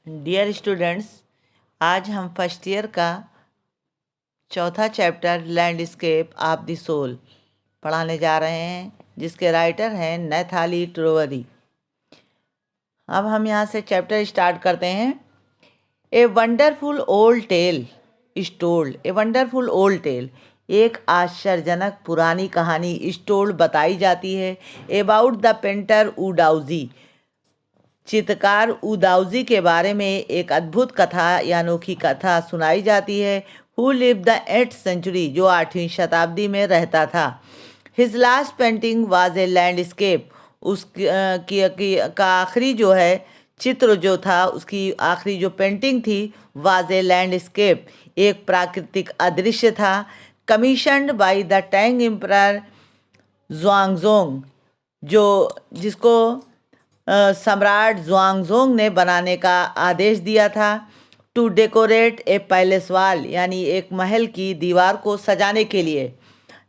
Dear students, आज हम first year का चौथा chapter landscape of the soul पढ़ाने जा रहे हैं, जिसके राइटर हैं नैथाली ट्रोवरी। अब हम यहाँ से चैप्टर स्टार्ट करते हैं। A wonderful old tale is told. A wonderful old tale, एक आश्चर्यजनक पुरानी कहानी इज टोल्ड बताई जाती है अबाउट द पेंटर उडाउजी, चित्रकार उदाउजी के बारे में एक अद्भुत कथा या अनोखी कथा सुनाई जाती है। Who live the 8th century, जो 8वीं शताब्दी में रहता था। His last painting was a landscape, का आखिरी जो है चित्र जो था, उसकी आखिरी जो पेंटिंग थी वाज ए लैंडस्केप, एक प्राकृतिक अदृश्य था। Commissioned by the Tang emperor Xuanzong, जिसको सम्राट ज़ुआंगज़ोंग ने बनाने का आदेश दिया था। To decorate a palace wall, यानी एक महल की दीवार को सजाने के लिए।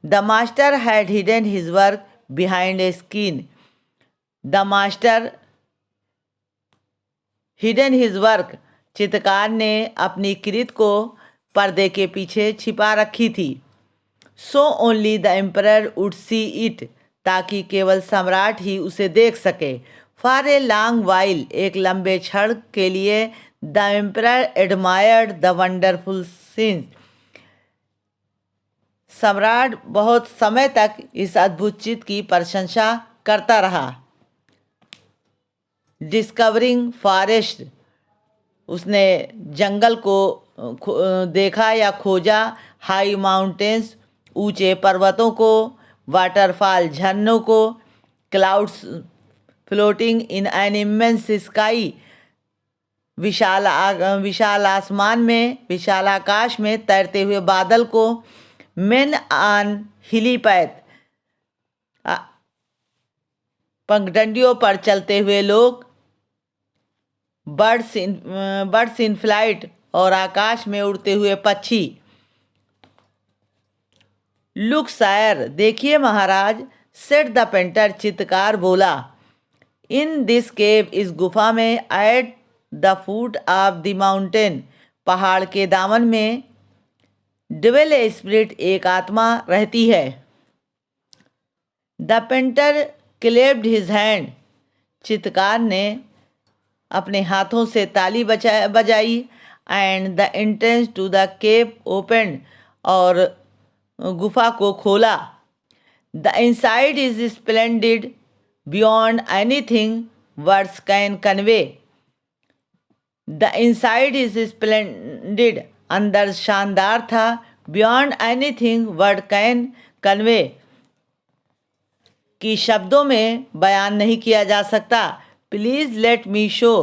The master had hidden his work behind a screen. The master hidden his work, चित्रकार ने अपनी कृत को पर्दे के पीछे छिपा रखी थी। So only the emperor would see it, ताकि केवल सम्राट ही उसे देख सके। फॉर ए लॉन्ग वाइल, एक लंबे क्षण के लिए, the emperor admired the wonderful scenes, सम्राट बहुत समय तक इस अद्भुत चित्र की प्रशंसा करता रहा। डिस्कवरिंग फॉरेस्ट, उसने जंगल को देखा या खोजा। हाई माउंटेन्स, ऊंचे पर्वतों को। वाटरफॉल, झरनों को। Clouds floating in an immense sky, विशाल आसमान में, विशाल आकाश में तैरते हुए बादल को। मेन ऑन हिली पैथ, पगडंडियों पर चलते हुए लोग। बर्ड्स इन फ्लाइट, और आकाश में उड़ते हुए पक्षी। लुक सायर, देखिए महाराज। सेट द पेंटर, चित्रकार बोला। इन दिस केव, इस गुफा में। At the foot of the mountain, पहाड़ के दामन में। डिवेल ए स्पिरिट, एक आत्मा रहती है। The painter clapped his hand, चित्रकार ने अपने हाथों से ताली बजाई। And the entrance to the cave open, और गुफा को खोला। The inside is splendid beyond anything words can convey. The inside is splendid, अंदर शानदार था। Beyond anything word can convey, कि शब्दों में बयान नहीं किया जा सकता। प्लीज़ लेट मी शो,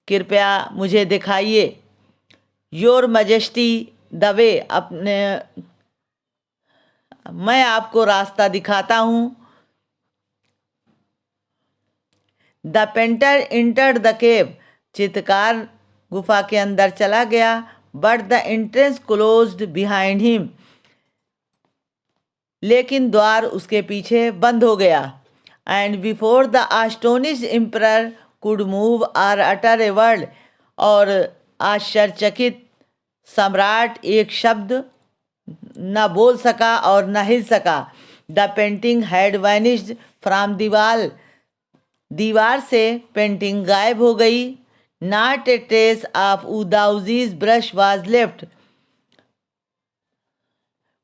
कृपया मुझे दिखाइए। योर मजेस्टी द वे, मैं आपको रास्ता दिखाता हूँ। The painter entered the cave, चित्रकार गुफा के अंदर चला गया। But the entrance closed behind him, लेकिन द्वार उसके पीछे बंद हो गया। And before the astonish emperor could move or utter a word, और आश्चर्यचकित सम्राट एक शब्द न बोल सका और न हिल सका। The painting had vanished from दीवार से पेंटिंग गायब हो गई। Not a trace of Wu Daozi's brush was left,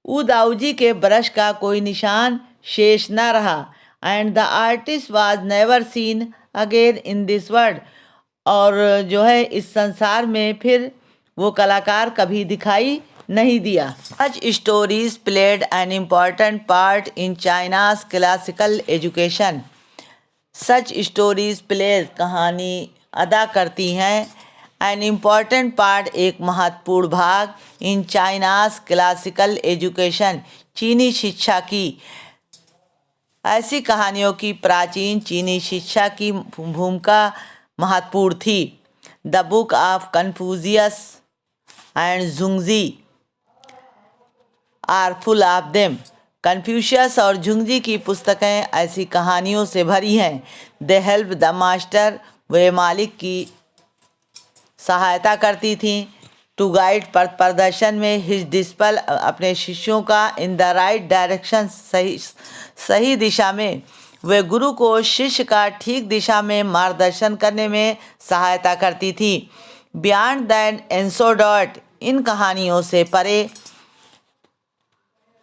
Wu Daozi के ब्रश का कोई निशान शेष न रहा। And the artist was never seen again in this world, और जो है इस संसार में फिर वो कलाकार कभी दिखाई नहीं दिया। Such stories played an important part in China's classical education. Such stories plays, कहानी अदा करती हैं। एन इम्पॉर्टेंट पार्ट, एक महत्वपूर्ण भाग। इन चाइनाज क्लासिकल एजुकेशन, चीनी शिक्षा की। ऐसी कहानियों की प्राचीन चीनी शिक्षा की भूमिका महत्वपूर्ण थी। The book of Confucius and Zhuangzi are full of them, Confucius और झुंगजी की पुस्तकें ऐसी कहानियों से भरी हैं। दे हेल्प द मास्टर, वे मालिक की सहायता करती थीं। टू गाइड प्रदर्शन में हिज डिस्पल अपने शिष्यों का इन द राइट डायरेक्शन, सही दिशा में। वे गुरु को शिष्य का ठीक दिशा में मार्गदर्शन करने में सहायता करती थी। बियॉन्ड दैट एंसोडॉट, इन कहानियों से परे,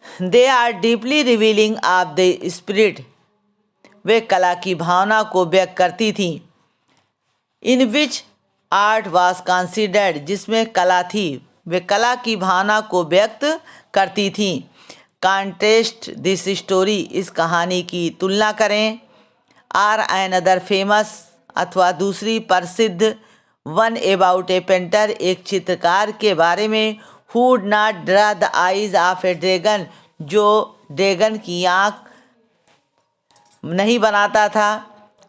they are deeply revealing of the spirit, वे कला की भावना को व्यक्त करती थीं। In which art was considered, जिसमें कला थी, वे कला की भावना को व्यक्त करती थीं। कॉन्टेस्ट दिस स्टोरी, इस कहानी की तुलना करें, आर एन अदर फेमस, अथवा दूसरी प्रसिद्ध, वन अबाउट ए पेंटर, एक चित्रकार के बारे में, who would not draw the eyes of A dragon, जो ड्रैगन की आँख नहीं बनाता था।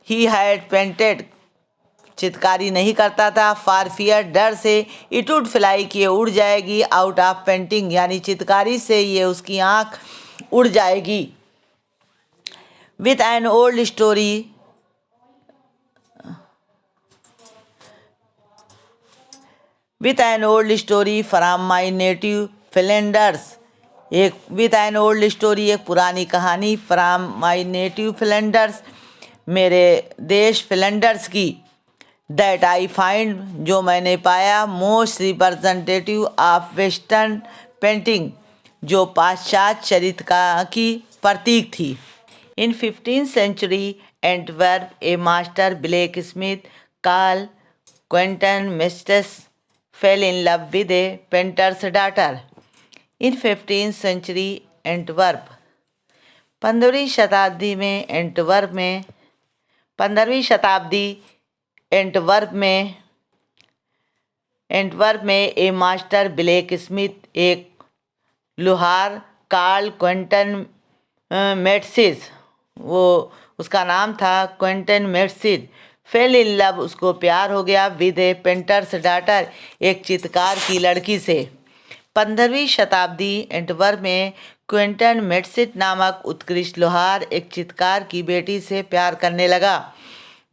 ही हैड पेंटेड, चित्रकारी नहीं करता था, फॉर फियर, डर से, इट वुड फ्लाई, कि ये उड़ जाएगी, आउट ऑफ पेंटिंग, यानी चित्रकारी से ये उसकी आँख उड़ जाएगी। With an old story, with an old story from my native Flanders, एक विथ एन ओल्ड स्टोरी, एक पुरानी कहानी, फ्रॉम माई नेटिव फ्लैंडर्स, मेरे देश फ्लैंडर्स की, दैट आई फाइंड, जो मैंने पाया, most representative of western painting, जो पाश्चात्य चरित्र की प्रतीक थी। In 15th century Antwerp, a master blacksmith call Quinten Massys fell in love with a painter's daughter. In 15th century Antwerp, 15वीं शताब्दी में एंटवर्प में, 15वीं शताब्दी एंटवर्प में ए मास्टर ब्लैक स्मिथ, एक लोहार, कार्ल क्विंटन मेट्सिस, वो उसका नाम था Quinton Matsys, fail in love, उसको प्यार हो गया, विद ए पेंटर्स डाटर, एक चित्रकार की लड़की से। 15वीं शताब्दी एंटवर्प में क्विंटन मेट्सिस नामक उत्कृष्ट लोहार एक चित्रकार की बेटी से प्यार करने लगा।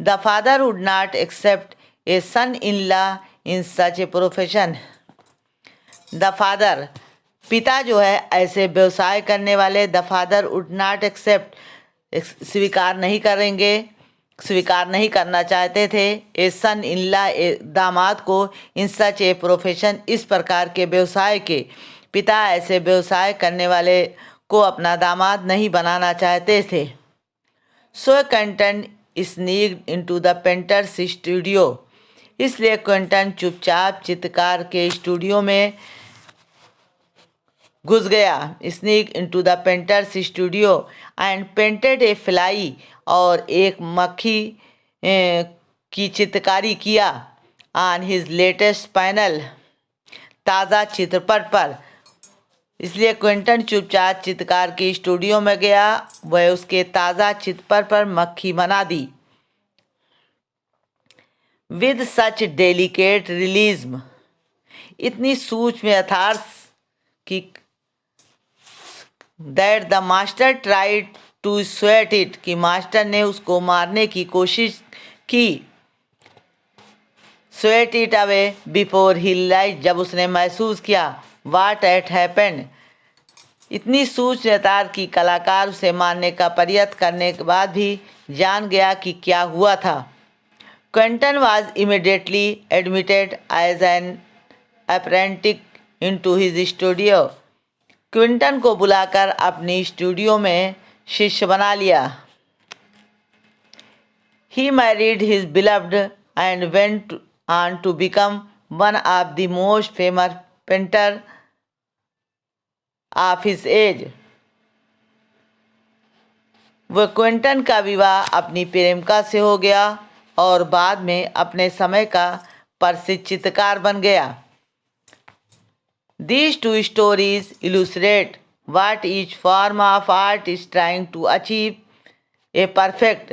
The father would not accept a son in law in such a profession. The father, पिता जो है ऐसे व्यवसाय करने वाले, the father would not accept, स्वीकार नहीं करना चाहते थे, ए सन इन लॉ, दामाद को, इन सच ए प्रोफेशन, इस प्रकार के व्यवसाय के, पिता ऐसे व्यवसाय करने वाले को अपना दामाद नहीं बनाना चाहते थे। So Quinten sneaked into the painter's studio, इसलिए क्विंटन चुपचाप चित्रकार के स्टूडियो में घुस गया। Sneak into the painter's studio and painted a fly, और एक मक्खी की चित्रकारी किया, ऑन हिज लेटेस्ट पैनल, ताज़ा चित्रपट पर। इसलिए क्विंटन चुपचाप चित्रकार के स्टूडियो में गया, वह उसके ताज़ा चित्रपट पर मक्खी बना दी। विद सच डेलिकेट रियलिज्म, इतनी सूक्ष्म यथार्थ कि, that the master tried to swat it, कि मास्टर ने उसको मारने की कोशिश की। Swat it away before he light, जब उसने महसूस किया, वाट एट हैपेंड, इतनी सूक्ष्म यथार्थ की कलाकार उसे मारने का प्रयत्न करने के बाद भी जान गया कि क्या हुआ था। Quinten was immediately admitted as an apprentice into his studio, Quinten को बुलाकर अपनी स्टूडियो में शिष्य बना लिया। He married his beloved and went on to become one of the most famous painter of his age. वह क्विंटन का विवाह अपनी प्रेमिका से हो गया और बाद में अपने समय का प्रसिद्ध चित्रकार बन गया। These two stories illustrate what each form of art is trying to achieve a perfect.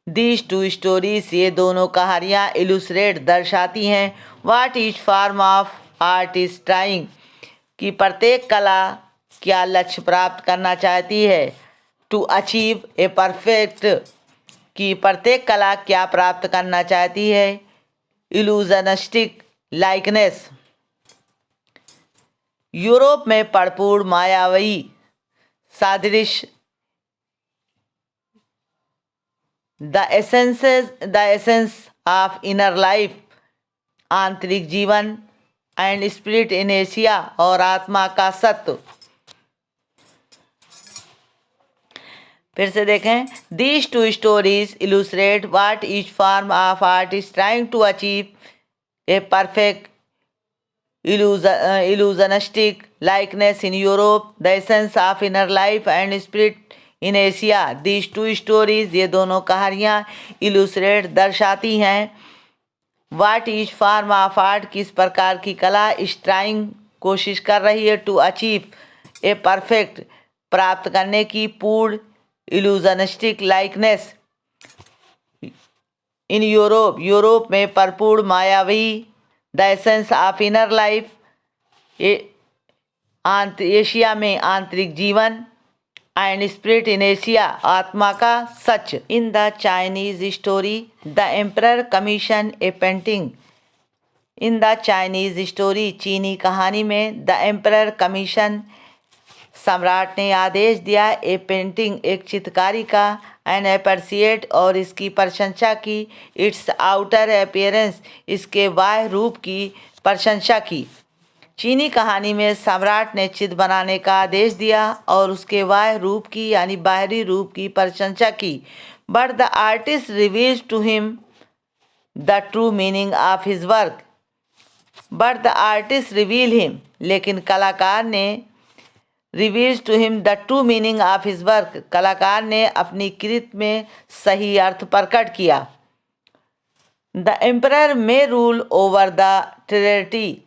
These two stories, ये दोनों कहानियाँ illustrate, दर्शाती हैं, what each form of art is trying, कि प्रत्येक कला क्या लक्ष्य प्राप्त करना चाहती है, to achieve a perfect, कि प्रत्येक कला क्या प्राप्त करना चाहती है, इल्यूजनिस्टिक लाइकनेस। यूरोप में भरपूर मायावी सादृश्य। The essence of inner life, आंतरिक जीवन, एंड स्पिरिट इन एशिया, और आत्मा का सत्व। फिर से देखें, these two stories illustrate what each form of art is trying to achieve a perfect illusionistic likeness in Europe, the essence of inner life and spirit in Asia. These two stories, ये दोनों कहानियाँ illustrate दर्शाती हैं what each form of art, किस प्रकार की कला is trying, कोशिश कर रही है to achieve a perfect, प्राप्त करने की पूर्ण illusionistic likeness in Europe, Europe में भरपूर मायावी the essence of inner life, Asia में आंतरिक जीवन, एंड स्पिरिट इन एशिया, आत्मा का सच। In the Chinese story the emperor commission a painting. In the Chinese story, चीनी कहानी में, द एम्परर कमीशन, सम्राट ने आदेश दिया, ए पेंटिंग, एक चित्रकारी का, एंड अप्रिशिएट, और इसकी प्रशंसा की, इट्स आउटर अपीयरेंस, इसके बाह्य रूप की प्रशंसा की। चीनी कहानी में सम्राट ने चित्र बनाने का आदेश दिया और उसके बाह्य रूप की यानी बाहरी रूप की प्रशंसा की। But the artist reveals to him the true meaning of his work. But the artist reveal him, लेकिन कलाकार ने reveals to him the true meaning of his work, कलाकार ने अपनी कृत में सही अर्थ प्रकट किया। The emperor may rule over the territory,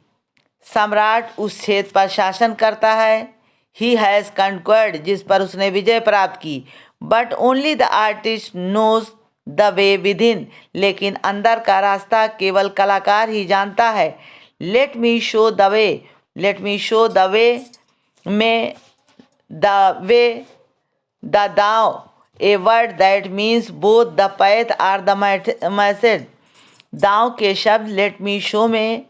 सम्राट उस क्षेत्र पर शासन करता है। ही हैज़ कंक्वर्ड, जिस पर उसने विजय प्राप्त की। But only the artist knows the way within, लेकिन अंदर का रास्ता केवल कलाकार ही जानता है। Let me show the way, let me show the way में the way, the Tao, a word that means both the path or the message. Tao के शब्द लेट मी शो में,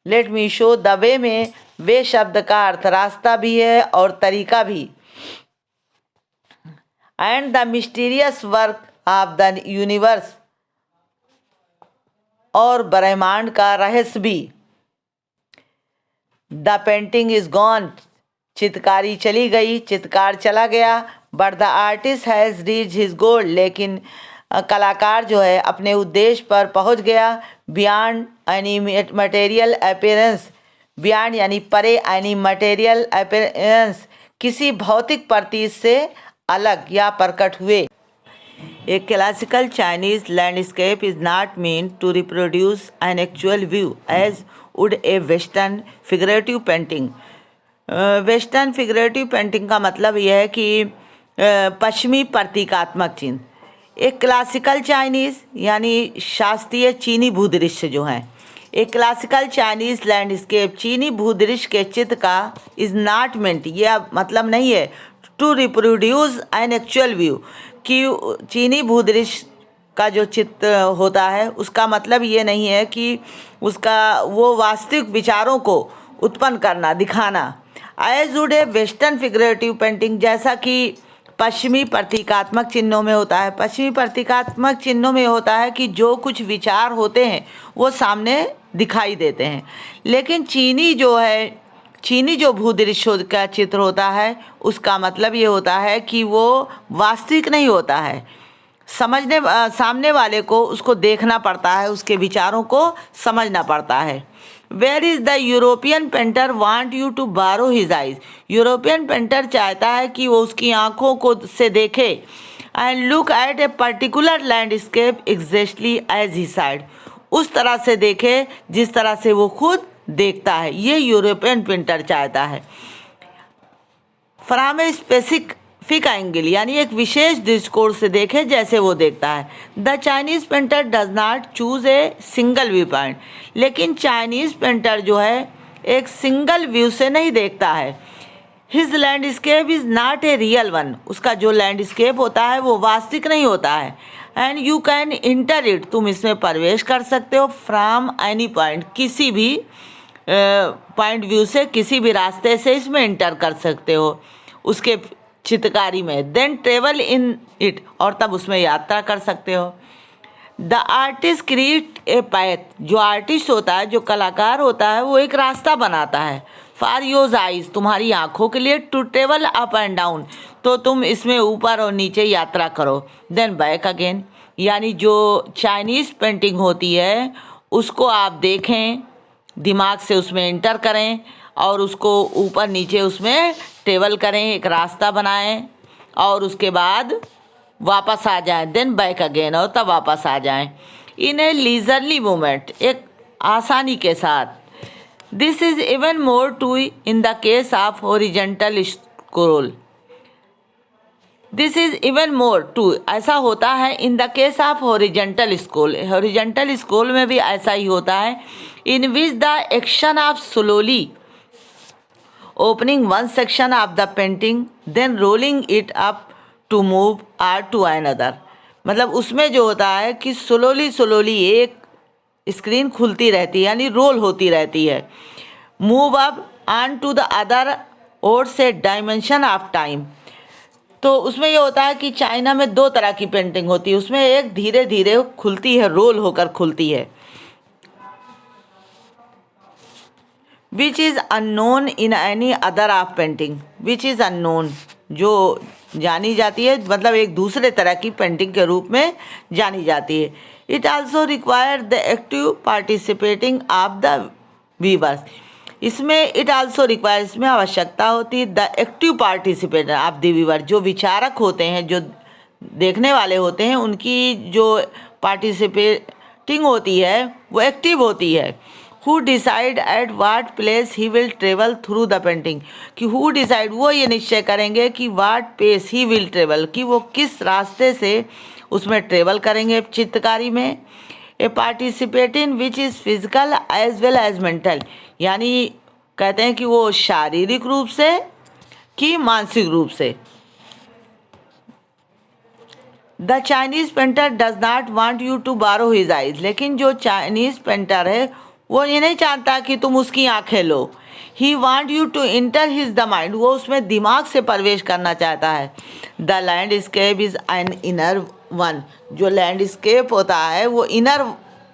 let me show the way में, way शब्द का अर्थ रास्ता भी है और तरीका भी। And the mysterious work of the universe, और ब्रह्मांड का रहस्य भी। द पेंटिंग इज गॉन, चित्रकारी चली गई, चित्रकार चला गया। But the artist has reach his goal, लेकिन कलाकार जो है अपने उद्देश्य पर पहुंच गया। Beyond any material appearance, beyond यानी परे, एनी मटेरियल अपीयरेंस, किसी भौतिक प्रतीत से अलग या प्रकट हुए। A classical Chinese landscape is not meant to reproduce an actual view as would a Western figurative painting. Western figurative painting का मतलब यह है कि पश्चिमी प्रतीकात्मक चिन्ह। एक क्लासिकल चाइनीज़ यानी शास्त्रीय चीनी भूदृश्य जो है, एक क्लासिकल चाइनीज़ लैंडस्केप चीनी भूदृश्य के चित्र का इज़ नॉट मेंट, यह मतलब नहीं है to reproduce an actual view, कि चीनी भूदृश्य का जो चित्र होता है उसका मतलब ये नहीं है कि उसका वो वास्तविक विचारों को उत्पन्न करना, दिखाना। As would a western figurative painting, जैसा कि पश्चिमी प्रतीकात्मक चिन्हों में होता है। पश्चिमी प्रतीकात्मक चिन्हों में होता है कि जो कुछ विचार होते हैं वो सामने दिखाई देते हैं, लेकिन चीनी जो भूदृश्य का चित्र होता है उसका मतलब ये होता है कि वो वास्तविक नहीं होता है। सामने वाले को उसको देखना पड़ता है, उसके विचारों को समझना पड़ता है। Where is the European painter want you to borrow his eyes, European painter चाहता है कि वो उसकी आँखों को से देखे। And look at a particular landscape exactly as he side, उस तरह से देखे जिस तरह से वो खुद देखता है, ये यूरोपियन पेंटर चाहता है। फ्रॉम ए स्पेसिफिक एंगल, यानी एक विशेष दृष्टिकोण से देखे जैसे वो देखता है। The Chinese painter does not choose a single view point, लेकिन चाइनीज़ पेंटर जो है एक सिंगल व्यू से नहीं देखता है। His landscape is not a real one, उसका जो लैंडस्केप होता है वो वास्तविक नहीं होता है। And you can inter it, तुम इसमें प्रवेश कर सकते हो फ्रॉम एनी पॉइंट, किसी भी पॉइंट व्यू से, किसी भी रास्ते से इसमें इंटर कर सकते हो उसके चित्रकारी में। देन ट्रेवल इन इट, और तब उसमें यात्रा कर सकते हो। The artist create a path, जो आर्टिस्ट होता है, जो कलाकार होता है, वो एक रास्ता बनाता है। फॉर योर आइज, तुम्हारी आंखों के लिए, to travel up and down, तो तुम इसमें ऊपर और नीचे यात्रा करो। देन बैक अगेन, यानी जो चाइनीज़ पेंटिंग होती है उसको आप देखें, दिमाग से उसमें इंटर करें और उसको ऊपर नीचे उसमें ट्रेवल करें, एक रास्ता बनाएं और उसके बाद वापस आ जाएं। देन बैक अगेन, और तब वापस आ जाएं इन ए लीजरली मूवमेंट, एक आसानी के साथ। This is even more true in the case of horizontal scroll. This is even more true, ऐसा होता है in the case of horizontal scroll, horizontal scroll में भी ऐसा ही होता है। In which the action of slowly opening one section of the painting then rolling it up to move or to another, मतलब उसमें जो होता है कि स्लोली एक स्क्रीन खुलती रहती है, यानी रोल होती रहती है। Move up on to the other और से डायमेंशन ऑफ टाइम, तो उसमें ये होता है कि चाइना में दो तरह की पेंटिंग होती है, उसमें एक धीरे धीरे खुलती है, रोल होकर खुलती है। Which is unknown in any other of painting, which is unknown, जो जानी जाती है, मतलब एक दूसरे तरह की पेंटिंग के रूप में जानी जाती है। It also require the active participating of the viewers, इसमें इट आल्सो रिक्वायर, इसमें आवश्यकता होती है the active participate of the viewer, जो विचारक होते हैं, जो देखने वाले होते हैं, उनकी जो पार्टिसिपेटिंग होती है वो एक्टिव होती है। Who decide at what place he will travel through the painting, कि हु डिसाइड, वो ये निश्चय करेंगे कि what place he will travel, कि वो किस रास्ते से उसमें ट्रेवल करेंगे चित्रकारी में। A participate in which is physical as well as mental, यानी कहते हैं कि वो शारीरिक रूप से कि मानसिक रूप से। The Chinese painter does not want you to borrow his eyes, लेकिन जो चाइनीज़ पेंटर है वो ये नहीं चाहता कि तुम उसकी आंखें लो। He want you to enter his the mind, वो उसमें दिमाग से प्रवेश करना चाहता है। The landscape is an inner one, जो लैंडस्केप होता है वो इनर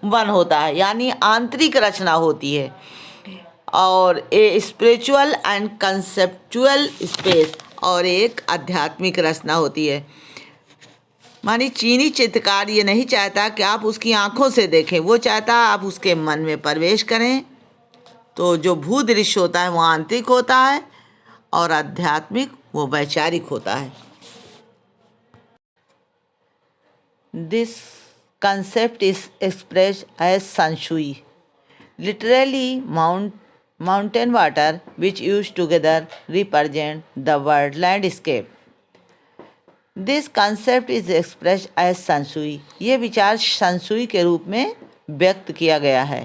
वन होता है, यानी आंतरिक रचना होती है। और a spiritual and conceptual space, और एक आध्यात्मिक रचना होती है। मानी चीनी चित्रकार ये नहीं चाहता कि आप उसकी आंखों से देखें, वो चाहता आप उसके मन में प्रवेश करें। तो जो भू दृश्य होता है वो आंतरिक होता है और आध्यात्मिक वो वैचारिक होता है। This concept is express as shanshui, literally mountain water which used together represent the world landscape. This concept is expressed as संशुई, ये विचार संशुई के रूप में व्यक्त किया गया है।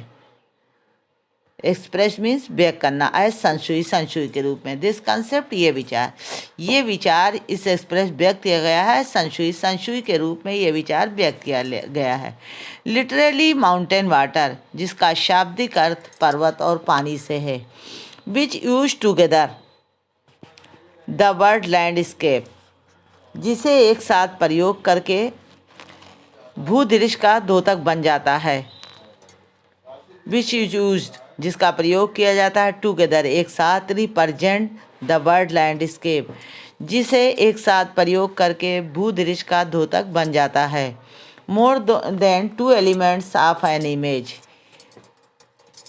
एक्सप्रेस मीन्स व्यक्त करना, एज संशुई, संशुई के रूप में। दिस कंसेप्ट, ये विचार इस एक्सप्रेस व्यक्त किया गया है संशुई, संशुई के रूप में ये विचार व्यक्त किया गया है। लिटरली माउंटेन वाटर, जिसका शाब्दिक अर्थ पर्वत और पानी से है। विच use together the word landscape, जिसे एक साथ प्रयोग करके भूदृश्य का द्योतक बन जाता है। विच इज यूज्ड, जिसका प्रयोग किया जाता है टूगेदर, एक साथ, रिप्रेजेंट द वर्ड लैंडस्केप, जिसे एक साथ प्रयोग करके भूदृश्य का द्योतक बन जाता है। More than two elements of an image,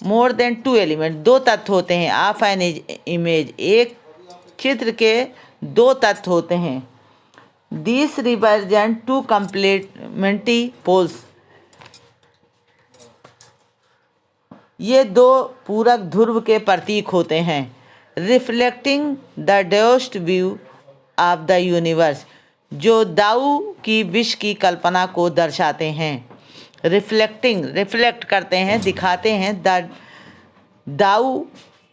more than two element, दो तत्व होते हैं, ऑफ एन इमेज, एक चित्र के दो तत्व होते हैं। This represent two complementary poles, ये दो पूरक ध्रुव के प्रतीक होते हैं। Reflecting the Daoist view of the universe, जो दाऊ की विश्व की कल्पना को दर्शाते हैं। रिफ्लेक्टिंग, रिफ्लेक्ट करते हैं, दिखाते हैं, the Dau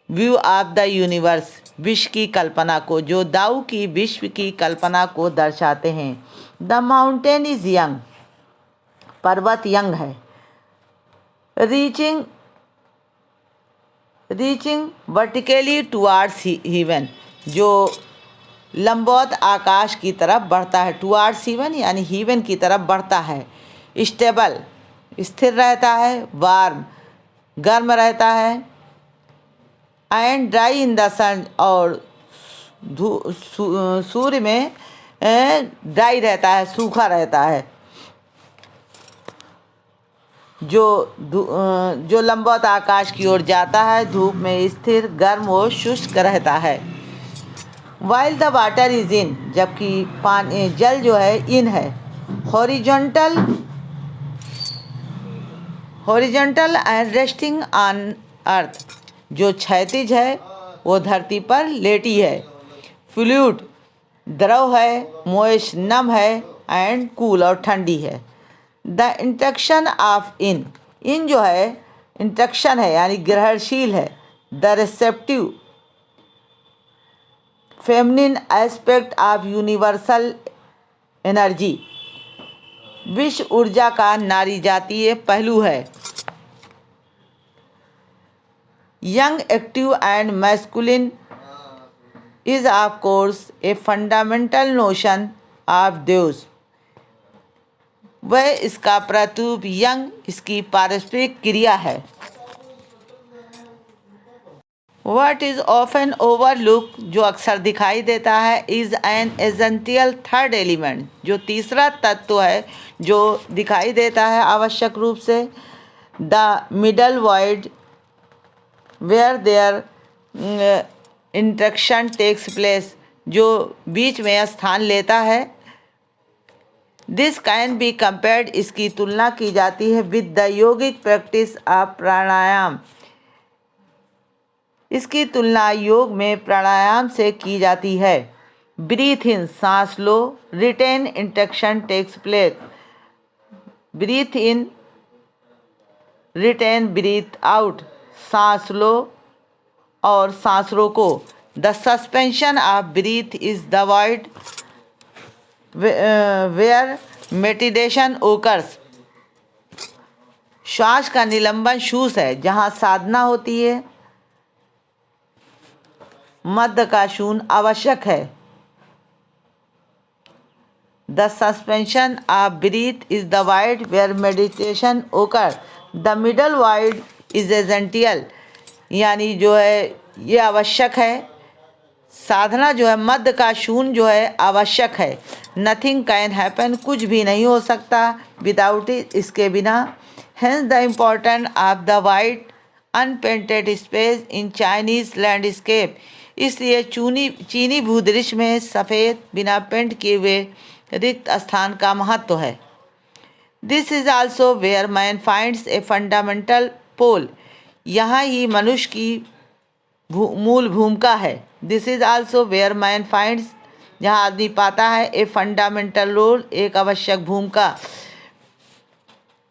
view of the universe, विश्व की कल्पना को, जो दाऊ की विश्व की कल्पना को दर्शाते हैं। द माउंटेन इज यंग, पर्वत यंग है। रीचिंग वर्टिकली टुवार्ड्स हेवन, जो लंबवत आकाश की तरफ बढ़ता है। टुवार्ड्स हेवन यानी हेवन की तरफ बढ़ता है। स्टेबल स्थिर रहता है। वार्म गर्म रहता है। एंड ड्राई इन द सन, और सूर्य में ड्राई रहता है, सूखा रहता है। जो लंबवत आकाश की ओर जाता है, धूप में स्थिर, गर्म और शुष्क रहता है। While the water is in, जबकि पानी जल जो है इन है। Horizontal and resting on earth, जो क्षैतिज है वो धरती पर लेटी है। फ्लूइड द्रव है। मोइस्ट नम है। एंड कूल और ठंडी है। द इंट्रक्शन ऑफ इन जो है इंट्रक्शन है यानी ग्रहणशील है। The receptive feminine aspect of universal energy, विश्व ऊर्जा का नारी जातीय पहलू है। Young active and masculine is of course a fundamental notion of Dev's, वह इसका प्रतिरूप यंग इसकी पारस्परिक क्रिया है। What is often overlooked, जो अक्सर दिखाई देता है, is an essential third element, जो तीसरा तत्व है जो दिखाई देता है आवश्यक रूप से। The middle void where their interaction takes place, जो बीच में स्थान लेता है। This can be compared, इसकी तुलना की जाती है with the yogic practice of pranayama, इसकी तुलना योग में प्राणायाम से की जाती है। ब्रीथ इन सांस लो। Retain interaction takes place. Breathe in retain breathe out, सांस लो और सांस रोको। The suspension of breath is the void where meditation occurs, श्वास का निलंबन शून्य है जहाँ साधना होती है। मध्य का शून्य आवश्यक है। The suspension of breath is the void where meditation occur. The middle void is essential, यानी जो है ये आवश्यक है। साधना जो है मध्य का शून्य जो है आवश्यक है। नथिंग कैन हैपन, कुछ भी नहीं हो सकता विदाउट इट, इसके बिना। Hence the important of the wide unpainted space in Chinese landscape, इसलिए चीनी भूदृश्य में सफ़ेद बिना पेंट किए हुए रिक्त स्थान का महत्व है। This is also where man finds a fundamental pole, यहाँ ही मनुष्य की मूल भूमिका है। This is also where man finds, जहाँ आदमी पाता है ए फंडामेंटल रोल, एक आवश्यक भूमिका।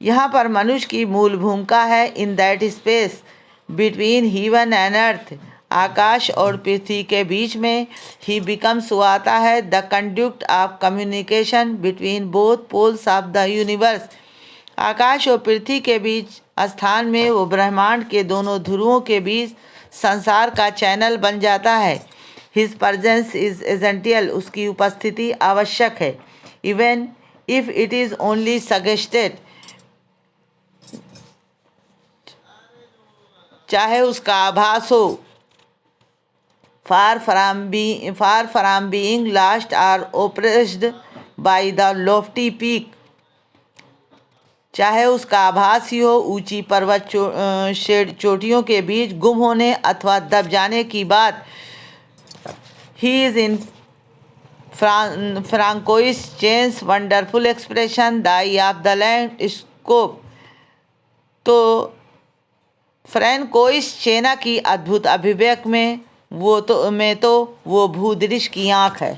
यहाँ पर मनुष्य की मूल भूमिका है। In that space between heaven and earth, आकाश और पृथ्वी के बीच में। ही बिकम्स, वो आता है the conduct of communication between both poles of the universe, आकाश और पृथ्वी के बीच स्थान में वो ब्रह्मांड के दोनों ध्रुवों के बीच संसार का चैनल बन जाता है। हिज प्रेजेंस इज एसेंशियल, उसकी उपस्थिति आवश्यक है। Even if it is only suggested, चाहे उसका आभास हो। far from being lost or oppressed by the lofty peak, चाहे उसका आभास ही हो ऊंची पर्वत चोटियों के बीच गुम होने अथवा दब जाने की बात। He is in François chains wonderful expression the I of the land scope, तो फ्रैंकोइस चेना की अद्भुत अभिव्यक्ति में वो भूदृश्य की आँख है।